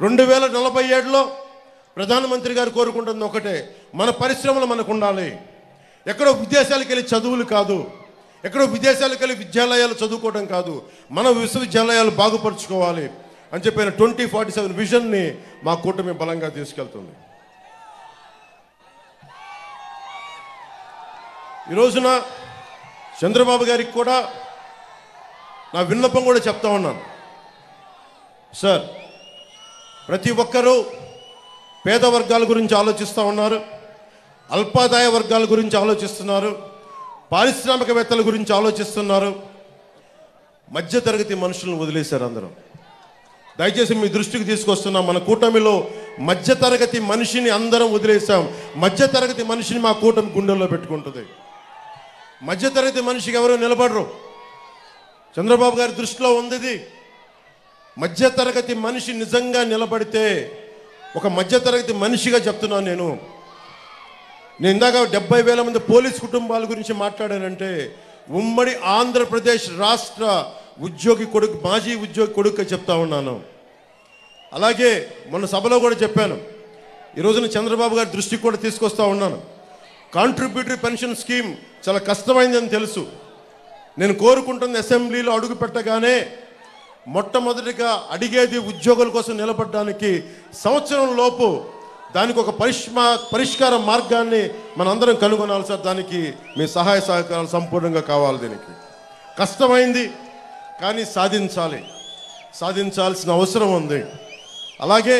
2047లో ప్రధానమంత్రి గారు కోరుకుంటుంది ఒకటే, మన పరిశ్రమలు మనకు ఉండాలి. ఎక్కడో విదేశాలకు వెళ్ళి చదువులు కాదు, ఎక్కడో విదేశాలకు వెళ్ళి విద్యాలయాలు చదువుకోవడం కాదు, మన విశ్వవిద్యాలయాలు బాగుపరుచుకోవాలి అని చెప్పిన 2047 విజన్ని మా కూటమి బలంగా తీసుకెళ్తుంది. ఈ రోజున చంద్రబాబు గారికి కూడా నా విన్నపం కూడా చెప్తా ఉన్నాను. సార్, ప్రతి ఒక్కరూ పేద వర్గాల గురించి ఆలోచిస్తూ ఉన్నారు, అల్పాదాయ వర్గాల గురించి ఆలోచిస్తున్నారు, పారిశ్రామికవేత్తల గురించి ఆలోచిస్తున్నారు. మధ్యతరగతి మనుషులను వదిలేశారు అందరూ. దయచేసి మీ దృష్టికి తీసుకొస్తున్నాం, మన కూటమిలో మధ్యతరగతి మనిషిని అందరం వదిలేసాం. మధ్యతరగతి మనిషిని మా కూటమి గుండెల్లో పెట్టుకుంటుంది. మధ్యతరగతి మనిషికి ఎవరు నిలబడరు. చంద్రబాబు గారి దృష్టిలో ఉంది మధ్యతరగతి మనిషి నిజంగా నిలబడితే, ఒక మధ్యతరగతి మనిషిగా చెప్తున్నాను నేను ఇందాక 70,000 మంది పోలీస్ కుటుంబాల గురించి మాట్లాడానంటే, ఉమ్మడి ఆంధ్రప్రదేశ్ రాష్ట్ర ఉద్యోగి కొడుకు, మాజీ ఉద్యోగి కొడుకు చెప్తా ఉన్నాను. అలాగే మొన్న సభలో కూడా చెప్పాను, ఈరోజున చంద్రబాబు గారి దృష్టికి కూడా తీసుకొస్తా ఉన్నాను. కాంట్రిబ్యూటరీ పెన్షన్ స్కీమ్ చాలా కష్టమైందని తెలుసు. నేను కోరుకుంటున్న అసెంబ్లీలో అడుగు పెట్టగానే మొట్టమొదటిగా అడిగేది ఉద్యోగుల కోసం నిలబడడానికి సంవత్సరం లోపు దానికి ఒక పరిష్కార మార్గాన్ని మనందరం కనుగొనాలి సార్. దానికి మీ సహాయ సహకారాలు సంపూర్ణంగా కావాలి. దీనికి కష్టమైంది కానీ సాధించాల్సిన అవసరం ఉంది. అలాగే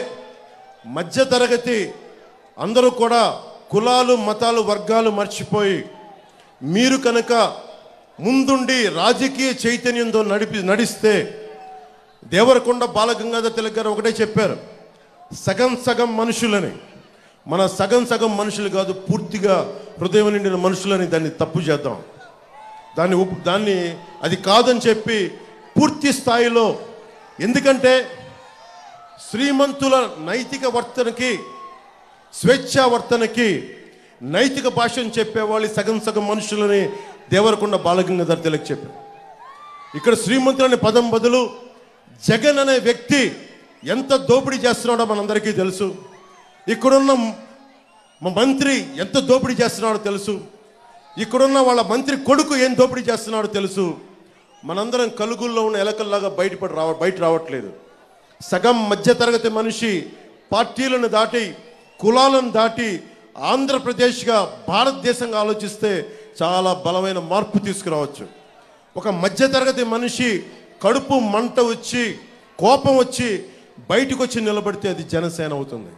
మధ్యతరగతి అందరూ కూడా కులాలు, మతాలు, వర్గాలు మర్చిపోయి మీరు కనుక ముందుండి రాజకీయ చైతన్యంతో నడిస్తే, దేవరకొండ బాలగంగాధర్ తిలక్ గారు ఒకటే చెప్పారు, సగం మనుషులని. మన సగం మనుషులు కాదు, పూర్తిగా హృదయం నిండిన మనుషులని దాన్ని తప్పు చేద్దాం. దాన్ని అది కాదని చెప్పి పూర్తి స్థాయిలో, ఎందుకంటే శ్రీమంతుల నైతిక వర్తనకి, స్వేచ్ఛా వర్తనకి నైతిక భాషను చెప్పేవాళ్ళు సగం మనుషులని దేవరకొండ బాలగంగాధర్ తిలక్ చెప్పారు. ఇక్కడ శ్రీమంతులని పదం బదులు జగన్ అనే వ్యక్తి ఎంత దోపిడీ చేస్తున్నాడో మనందరికీ తెలుసు. ఇక్కడున్న మా మంత్రి ఎంత దోపిడీ చేస్తున్నాడో తెలుసు. ఇక్కడున్న వాళ్ళ మంత్రి కొడుకు ఏం దోపిడీ చేస్తున్నాడో తెలుసు. మనందరం కలుగుల్లో ఉన్న ఎలకల్లాగా బయట రావట్లేదు. సగం మధ్యతరగతి మనిషి పార్టీలను దాటి, కులాలను దాటి ఆంధ్రప్రదేశ్గా, భారతదేశంగా ఆలోచిస్తే చాలా బలమైన మార్పు తీసుకురావచ్చు. ఒక మధ్యతరగతి మనిషి కడుపు మంట వచ్చి, కోపం వచ్చి బయటకు వచ్చి నిలబడితే అది జనసేన అవుతుంది.